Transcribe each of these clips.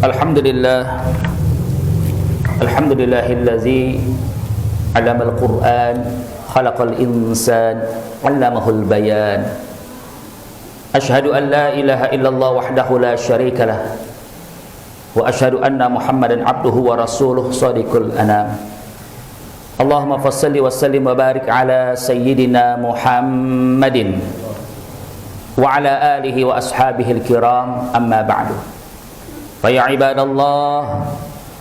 Alhamdulillah, alhamdulillahillazi 'allamal Qur'an, khalaqal insan, 'allamahul bayan. Asyhadu an la ilaha illallah wahdahu la syarikalah wa asyhadu anna Muhammadan 'abduhu wa rasuluh shadiqul anam. Allahumma fassalli wa sallim wa barik ala sayyidina Muhammadin wa ala alihi wa ashabihi al-kiram, amma ba'du. Fa ya ibadallah,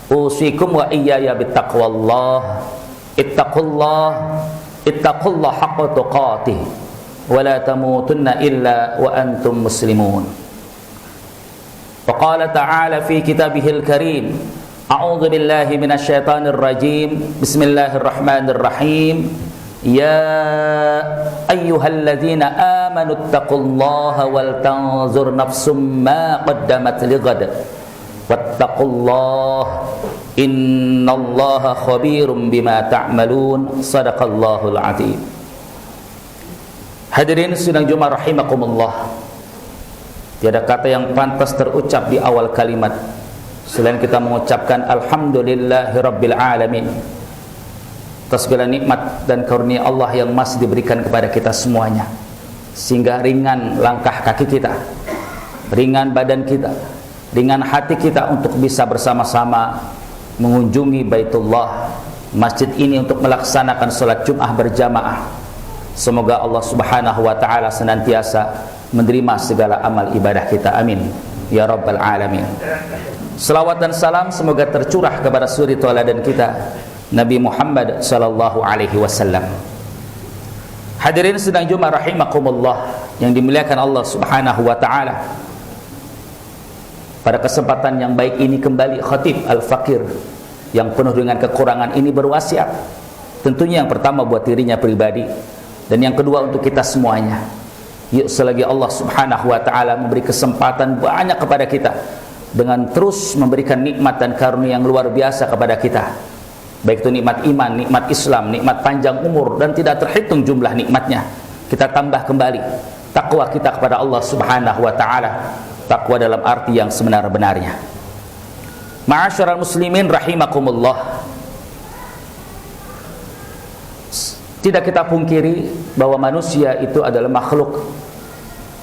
usikum wa iyaya bittaqwallah. Ittaqullah haqqa tuqatih wa la tamutunna illa wa antum muslimun. Wa qala ta'ala fi kitabihil karim, a'udzu billahi minasyaitonir rajim. Bismillahirrahmanirrahim. Ya ayyuhalladzina amanu ittaqullaha wal tanzur nafsum ma qaddamat lighad wattaqullaha innallaha khabirum bima ta'malun. Sadaqallahul azim. Hadirin sidang Jumat rahimakumullah, tiada kata yang pantas terucap di awal kalimat selain kita mengucapkan alhamdulillahirabbil alamin atas segala nikmat dan karunia Allah yang masih diberikan kepada kita semuanya, sehingga ringan langkah kaki kita, ringan badan kita, ringan hati kita untuk bisa bersama-sama mengunjungi Baitullah, masjid ini, untuk melaksanakan salat Jumat berjamaah. Semoga Allah Subhanahu wa taala senantiasa menerima segala amal ibadah kita, amin ya rabbal alamin. Selawat dan salam semoga tercurah kepada suri tauladan kita, Nabi Muhammad sallallahu alaihi wasallam. Hadirin sedang Jumat rahimakumullah yang dimuliakan Allah Subhanahu wa taala. Pada kesempatan yang baik ini kembali Khatib Al-Fakir yang penuh dengan kekurangan ini berwasiat, tentunya yang pertama buat dirinya pribadi dan yang kedua untuk kita semuanya. Yuk, selagi Allah Subhanahu wa taala memberi kesempatan banyak kepada kita dengan terus memberikan nikmat dan karunia yang luar biasa kepada kita, baik itu nikmat iman, nikmat Islam, nikmat panjang umur, dan tidak terhitung jumlah nikmatnya, kita tambah kembali takwa kita kepada Allah Subhanahu wa taala, takwa dalam arti yang sebenar-benarnya. Ma'asyiral muslimin rahimakumullah, tidak kita pungkiri bahwa manusia itu adalah makhluk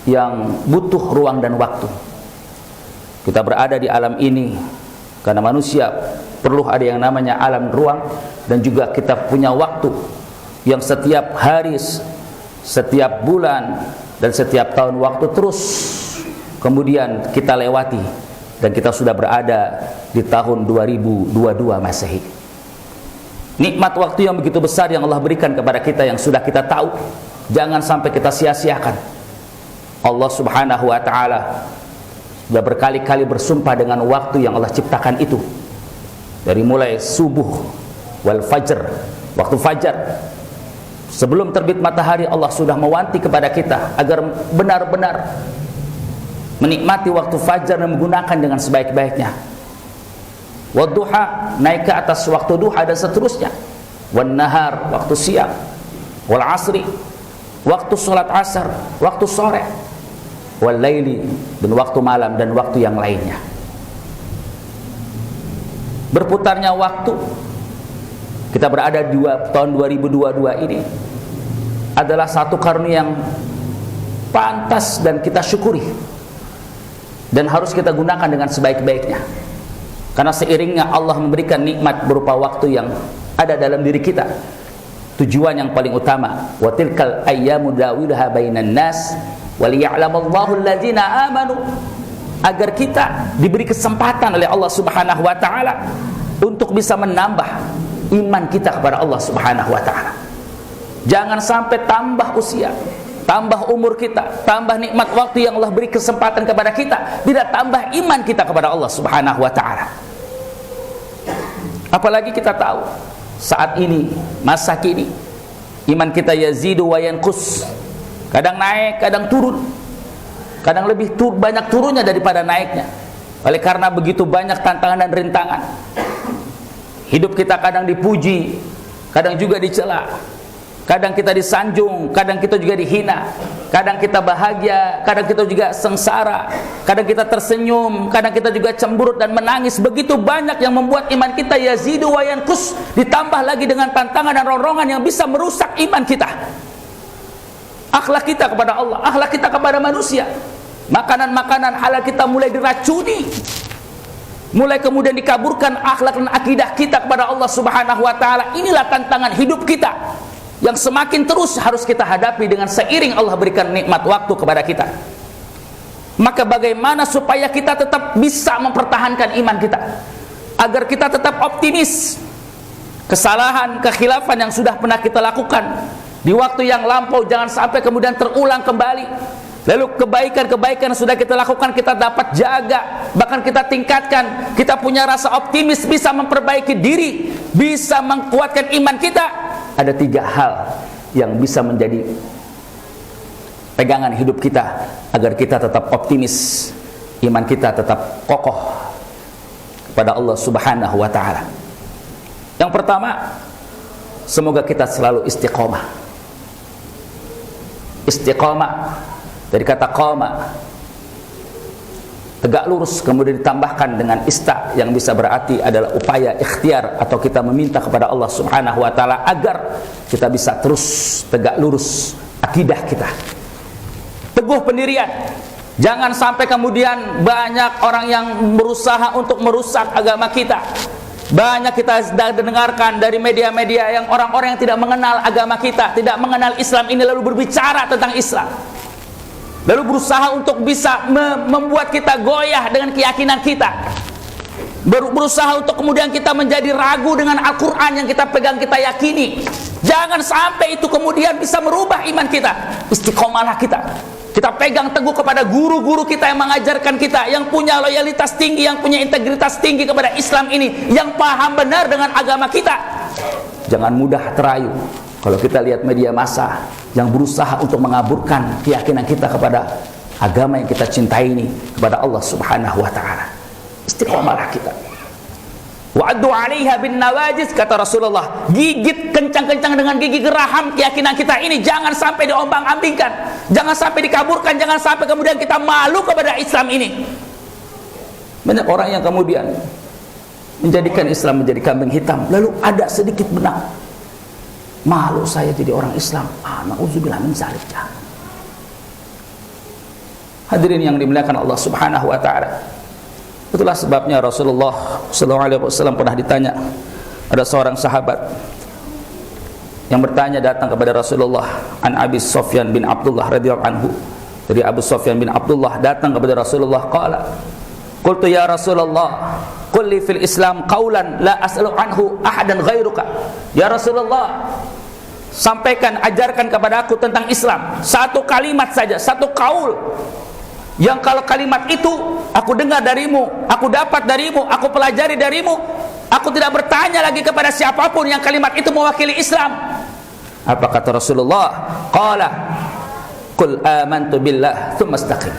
yang butuh ruang dan waktu. Kita berada di alam ini karena manusia perlu ada yang namanya alam ruang, dan juga kita punya waktu yang setiap hari, setiap bulan, dan setiap tahun waktu terus kemudian kita lewati, dan kita sudah berada di tahun 2022 Masehi. Nikmat waktu yang begitu besar yang Allah berikan kepada kita yang sudah kita tahu, jangan sampai kita sia-siakan. Allah Subhanahu wa taala sudah berkali-kali bersumpah dengan waktu yang Allah ciptakan itu, dari mulai subuh wal fajr, waktu fajar, sebelum terbit matahari Allah sudah mewanti kepada kita agar benar-benar menikmati waktu fajar dan menggunakan dengan sebaik-baiknya. Wadduha, naik ke atas waktu duha dan seterusnya. Wan nahar, waktu siang. Wal asri, waktu salat asar, waktu sore. Wal laili, dan waktu malam, dan waktu yang lainnya. Berputarnya waktu, kita berada di tahun 2022 ini adalah satu karunia yang pantas dan kita syukuri, dan harus kita gunakan dengan sebaik-baiknya. Karena seiringnya Allah memberikan nikmat berupa waktu yang ada dalam diri kita, tujuan yang paling utama, wa tilkal ayyamu dawiluha bainan nas wa liya'lamallahu allazina amanu, agar kita diberi kesempatan oleh Allah Subhanahu wa taala untuk bisa menambah iman kita kepada Allah Subhanahu wa taala. Jangan sampai tambah usia, tambah umur kita, tambah nikmat waktu yang Allah beri kesempatan kepada kita, tidak tambah iman kita kepada Allah Subhanahu wa taala. Apalagi kita tahu saat ini, masa kini, iman kita yazidu wa yanqus, kadang naik, kadang turun, kadang lebih banyak turunnya daripada naiknya. Oleh karena begitu banyak tantangan dan rintangan, hidup kita kadang dipuji, kadang juga dicela. Kadang kita disanjung, kadang kita juga dihina. Kadang kita bahagia, kadang kita juga sengsara. Kadang kita tersenyum, kadang kita juga cemberut dan menangis. Begitu banyak yang membuat iman kita yazidu wa yanqus. Ditambah lagi dengan tantangan dan ronrongan yang bisa merusak iman kita. Akhlak kita kepada Allah, akhlak kita kepada manusia. Makanan-makanan halal kita mulai diracuni. Mulai kemudian dikaburkan akhlak dan akidah kita kepada Allah Subhanahu wa taala. Inilah tantangan hidup kita yang semakin terus harus kita hadapi dengan seiring Allah berikan nikmat waktu kepada kita. Maka bagaimana supaya kita tetap bisa mempertahankan iman kita, agar kita tetap optimis. Kesalahan, kekhilafan yang sudah pernah kita lakukan di waktu yang lampau jangan sampai kemudian terulang kembali. Lalu kebaikan-kebaikan yang sudah kita lakukan kita dapat jaga, bahkan kita tingkatkan. Kita punya rasa optimis, bisa memperbaiki diri, bisa menguatkan iman kita. Ada 3 hal yang bisa menjadi pegangan hidup kita agar kita tetap optimis, iman kita tetap kokoh kepada Allah Subhanahu wa taala. Yang pertama, semoga kita selalu istiqomah. Istiqomah dari kata qama, tegak lurus, kemudian ditambahkan dengan ista yang bisa berarti adalah upaya ikhtiar atau kita meminta kepada Allah Subhanahu wa taala agar kita bisa terus tegak lurus akidah kita. Teguh pendirian. Jangan sampai kemudian banyak orang yang berusaha untuk merusak agama kita. Banyak kita sudah dengarkan dari media-media yang orang-orang yang tidak mengenal agama kita, tidak mengenal Islam ini lalu berbicara tentang Islam. Lalu berusaha untuk bisa membuat kita goyah dengan keyakinan kita. Berusaha untuk kemudian kita menjadi ragu dengan Al-Quran yang kita pegang, kita yakini. Jangan sampai itu kemudian bisa merubah iman kita. Istiqomalah kita. Kita pegang teguh kepada guru-guru kita yang mengajarkan kita, yang punya loyalitas tinggi, yang punya integritas tinggi kepada Islam ini, yang paham benar dengan agama kita. Jangan mudah terayu. Kalau kita lihat media massa yang berusaha untuk mengaburkan keyakinan kita kepada agama yang kita cintai ini, kepada Allah Subhanahu wa taala. Istiqomalah kita. Wa'addu 'alaiha bin nawajis, kata Rasulullah. Gigit kencang-kencang dengan gigi geraham keyakinan kita ini, jangan sampai diombang-ambingkan, jangan sampai dikaburkan, jangan sampai kemudian kita malu kepada Islam ini. Banyak orang yang kemudian menjadikan Islam menjadi kambing hitam, lalu ada sedikit benang. Malu saya jadi orang Islam. Na'udzubillah min dzalik. Hadirin yang dimuliakan Allah Subhanahu wa taala. Itulah sebabnya Rasulullah SAW pernah ditanya, ada seorang sahabat yang bertanya datang kepada Rasulullah, an Abi Sufyan bin Abdullah radhiyallahu anhu, dari Abu Sufyan bin Abdullah datang kepada Rasulullah, qala qultu ya Rasulullah qul li fil Islam qaulan la as'alu anhu ahadan ghairuka. Ya Rasulullah, sampaikan, ajarkan kepada aku tentang Islam satu kalimat saja, satu kaul yang kalau kalimat itu aku dengar darimu, aku dapat darimu, aku pelajari darimu, aku tidak bertanya lagi kepada siapapun yang kalimat itu mewakili Islam. Apa kata Rasulullah? Qala qul amantu billah tsumma istaqim.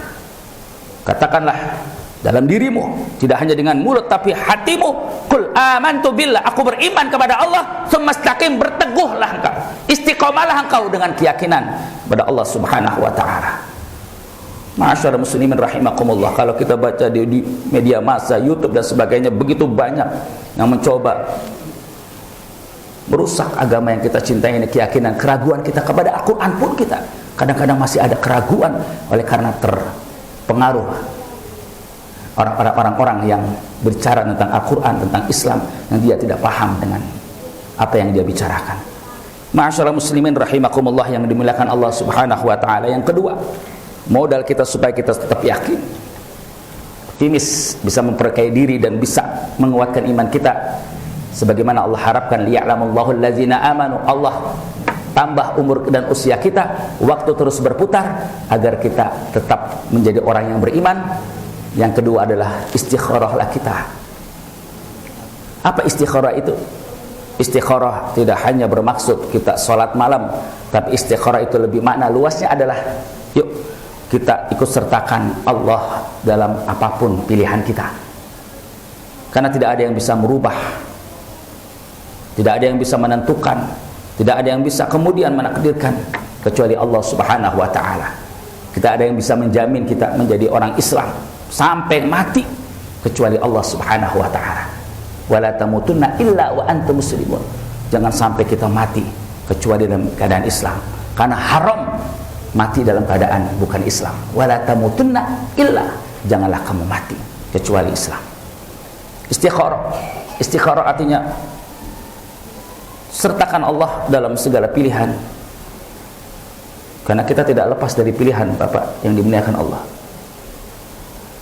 Katakanlah dalam dirimu, tidak hanya dengan mulut tapi hatimu, qul amantu billah, aku beriman kepada Allah, tsumma istaqim, berteguhlah engkau, istiqomalah engkau dengan keyakinan kepada Allah Subhanahu wa taala. Ma'asyarul muslimin rahimakumullah, kalau kita baca di media massa, YouTube dan sebagainya, begitu banyak yang mencoba merusak agama yang kita cintai ini, keyakinan, keraguan kita kepada Al-Quran pun kita kadang-kadang masih ada keraguan oleh karena terpengaruh orang-orang yang berbicara tentang Al-Quran, tentang Islam, yang dia tidak paham dengan apa yang dia bicarakan. Ma'asyarul muslimin rahimakumullah yang dimuliakan Allah Subhanahu wa taala. Yang kedua, modal kita supaya kita tetap yakin, optimis, bisa memperkaya diri dan bisa menguatkan iman kita sebagaimana Allah harapkan, liya'lamullahu allazina amanu, Allah tambah umur dan usia kita, waktu terus berputar agar kita tetap menjadi orang yang beriman. Yang kedua adalah istikharahlah kita. Apa istikharah itu? Istikharah tidak hanya bermaksud kita sholat malam, tapi istikharah itu lebih makna luasnya adalah yuk kita ikut sertakan Allah dalam apapun pilihan kita, karena tidak ada yang bisa merubah, tidak ada yang bisa menentukan Tidak ada yang bisa kemudian menakdirkan kecuali Allah Subhanahu wa taala. Tidak ada yang bisa menjamin kita menjadi orang Islam sampai mati kecuali Allah Subhanahu wa taala. Wala tamutunna illa wa antum muslimun. Jangan sampai kita mati kecuali dalam keadaan Islam, karena haram mati dalam keadaan bukan Islam. Wala tamutunna illa, janganlah kamu mati kecuali Islam. Istikharah artinya sertakan Allah dalam segala pilihan, karena kita tidak lepas dari pilihan Bapak yang dimuliakan Allah.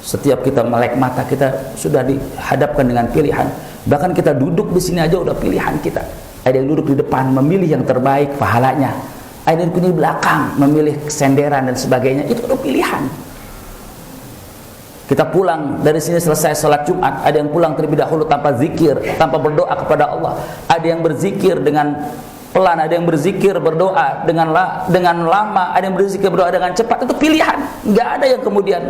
Setiap kita melek mata kita sudah dihadapkan dengan pilihan. Bahkan kita duduk di sini aja udah pilihan kita. Ada yang duduk di depan memilih yang terbaik pahalanya, ada yang duduk di belakang memilih senderan dan sebagainya. Itu udah pilihan. Kita pulang dari sini selesai sholat Jumat, ada yang pulang terlebih dahulu tanpa zikir, tanpa berdoa kepada Allah. Ada yang berzikir dengan pelan, ada yang berzikir berdoa dengan lama, ada yang berzikir berdoa dengan cepat. Itu pilihan. Nggak ada yang kemudian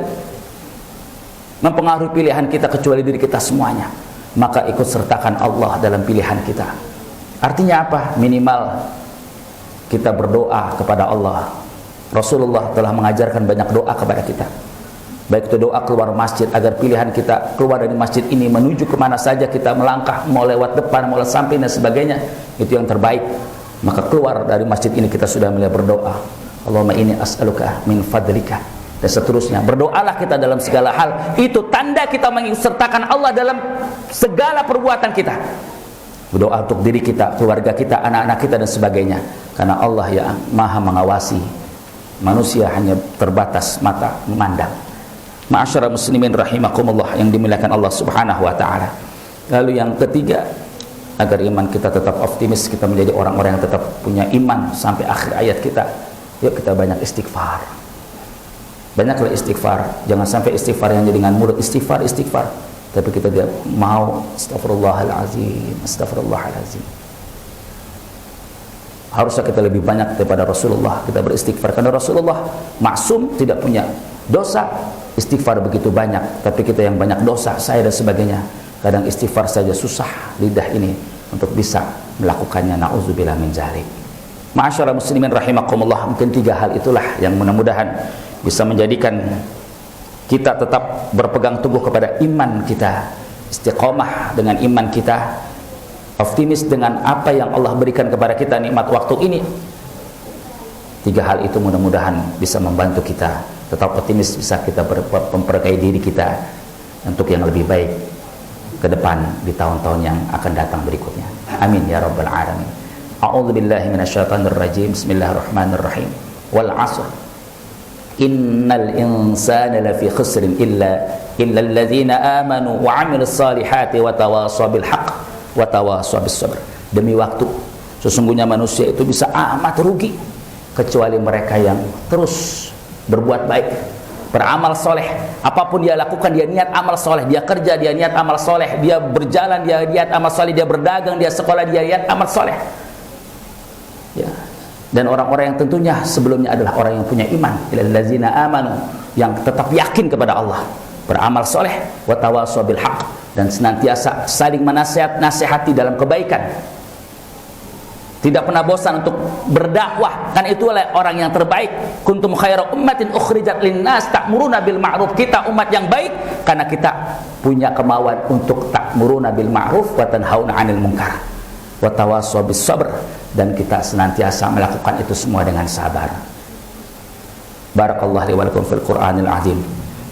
mempengaruhi pilihan kita kecuali diri kita semuanya. Maka ikut sertakan Allah dalam pilihan kita. Artinya apa? Minimal kita berdoa kepada Allah. Rasulullah telah mengajarkan banyak doa kepada kita. Baik itu doa keluar masjid, agar pilihan kita keluar dari masjid ini menuju kemana saja kita melangkah, mau lewat depan, mau lewat samping dan sebagainya, itu yang terbaik. Maka keluar dari masjid ini kita sudah mulai berdoa, Allahumma inni as'aluka min fadlika, dan seterusnya. Berdoalah kita dalam segala hal. Itu tanda kita mengikutsertakan Allah dalam segala perbuatan kita. Berdoa untuk diri kita, keluarga kita, anak-anak kita dan sebagainya. Karena Allah yang maha mengawasi, manusia hanya terbatas mata memandang. Ma'asyara muslimin rahimakumullah yang dimuliakan Allah Subhanahu wa taala. Lalu yang ketiga, agar iman kita tetap optimis, kita menjadi orang-orang yang tetap punya iman sampai akhir ayat kita. Yuk kita banyak istighfar. Banyaklah istighfar. Jangan sampai istighfar yang dengan mulut istighfar, tapi kita tidak mau. Astagfirullahalazim, astagfirullahalazim. Harusnya kita lebih banyak daripada Rasulullah kita beristighfar, karena Rasulullah maksum, tidak punya dosa. Istighfar begitu banyak, tapi kita yang banyak dosa, saya dan sebagainya. Kadang istighfar saja susah lidah ini untuk bisa melakukannya. Na'udzubillah min dzalik. Ma'asyara muslimin rahimakumullah, mungkin 3 hal itulah yang mudah-mudahan bisa menjadikan kita tetap berpegang teguh kepada iman kita, istiqomah dengan iman kita, optimis dengan apa yang Allah berikan kepada kita nikmat waktu ini. 3 hal itu mudah-mudahan bisa membantu kita tetap optimis, bisa kita memperkaya diri kita untuk yang lebih baik ke depan di tahun-tahun yang akan datang berikutnya. Amin ya rabbal alamin. A'udzu billahi minasyaitonir rajim. Bismillahirrahmanirrahim. Wal 'asr. Innal insana lafi khusrin illa alladzina amanu wa 'amilus salihati wa tawashaw bil haqq wa tawashaw bis sabr. Demi waktu, sesungguhnya manusia itu bisa amat rugi kecuali mereka yang terus berbuat baik, beramal soleh. Apapun dia lakukan, dia niat amal soleh. Dia kerja, dia niat amal soleh. Dia berjalan, dia niat amal soleh. Dia berdagang, dia sekolah, dia niat amal soleh. Ya. Dan orang-orang yang tentunya sebelumnya adalah orang yang punya iman, illallazina amanu, yang tetap yakin kepada Allah, beramal soleh, wa tawashaw bil haqq, dan senantiasa saling menasihati dalam kebaikan. Tidak pernah bosan untuk berdakwah, kan itulah orang yang terbaik. Kuntum khairu ummatin ukhrijat linnas ta'muruna bil ma'ruf. Kita umat yang baik karena kita punya kemauan untuk ta'muruna bil ma'ruf wa tanhauna 'anil munkar wa tawassaw bis sabr, dan kita senantiasa melakukan itu semua dengan sabar. Barakallahu li wa lakum fil Qur'anil azim.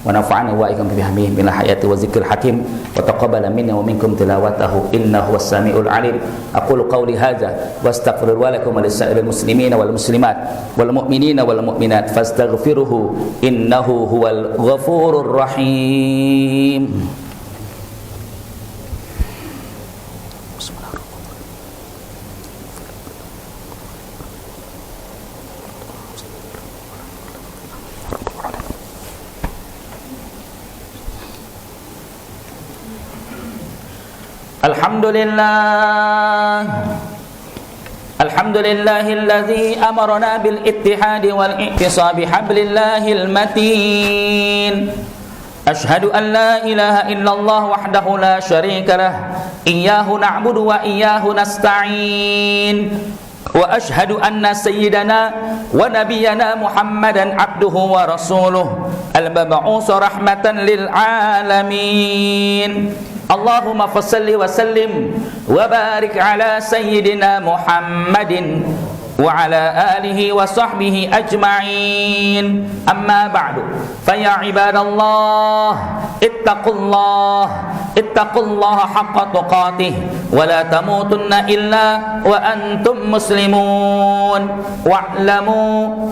Wa nafa'ani wa iyyakum bi fahmihi min hayati wa zikril hakim wa taqabbala minni wa minkum tilawatahu innahu was-sami'ul 'alim. Aqulu qawli hadza wa astaghfiru lakum wa lisa'iril muslimina wal muslimat wal mu'minina wal mu'minat fastaghfiruhu innahu huwal ghafurur rahim. Alhamdulillahilladzi amarna bil ittihadi wal i'tisabi hablillahil matin. Ashhadu an la ilaha illallah wahdahu la syarika lah, iyyahu na'budu wa iyyahu nasta'in. wa ashhadu anna sayyidana wa nabiyyana Muhammadan abduhu wa rasuluh al-mab'us rahmatan lil alamin. Allahumma fassalli wa sallim wa barik ala sayyidina Muhammadin wa ala alihi wa sahbihi ajma'in. Amma ba'du, fa ya ibadallah ittaqullaha haqqa tuqatih wa la tamutunna illa wa antum muslimun. Wa'lamu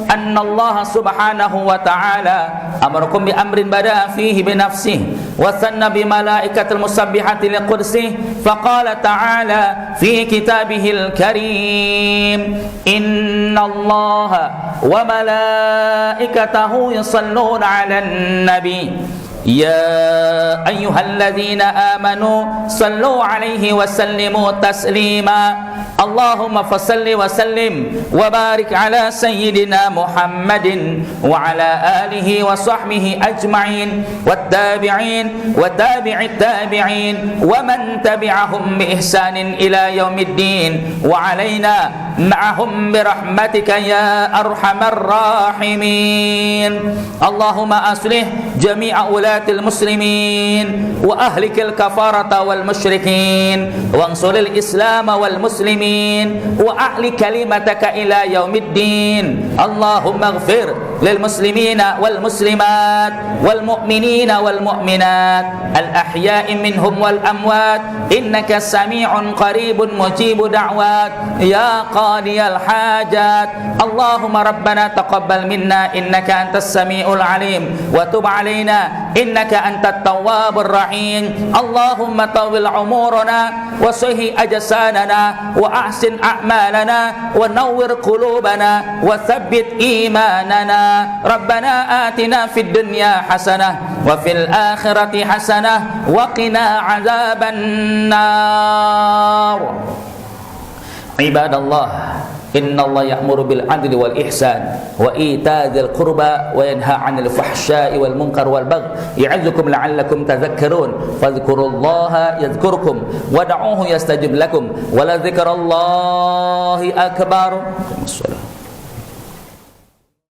anna Allah subhanahu wa ta'ala amarakum bi amrin bada'a fihi bi nafsihi wa sanna bi malaikatil musabbihati li qudsih faqala ta'ala fi kitabihil karim inna Allaha wa malaikatahu yusalluna 'alan nabi ya ayyuhalladzina amanu sallu 'alaihi wa sallimu taslima. Allahumma fassalli wa sallim wa barik ala sayyidina Muhammadin wa ala alihi wa sahbihi ajma'in wattabi'in wa tabi'it tabi'in wa man tabi'ahum bi ihsanin ila yaumiddin wa alaina ma'ahum bi rahmatika ya arhamar rahimin. Allahumma aslih jami'a ulatil muslimin wa ahlikil kafarata wal musyrikin wa ansuril islam wal muslimin wa a'li kalimataka ila yaumiddin. Allahumma ighfir lil muslimina wal muslimat wal mu'minina wal mu'minat al ahya'i minhum wal amwat innaka sami'un qaribun mujibu da'wat ya qadiyal hajat. Allahumma rabbana taqabbal minna innaka antas sami'ul alim wa tub alaina innaka antat tawwabur rahim. Allahumma tawil umurana wa sahih ajsanana wa ahsin a'malana wa nawwir qulubana wa thabbit imanana. Rabbana atina fid dunya hasanah wa fil akhirati hasanah wa qina azaban nar. Ibadallah, innallaha ya'muru bil 'adli wal ihsan wa itadzil qurba wa yanha 'anil fahsya'i wal munkar wal baghi ya'izukum la'allakum tadhakkarun fadhkurullaha yadhkurkum wad'uuhu yastajib lakum wa la dzikrullahi akbar.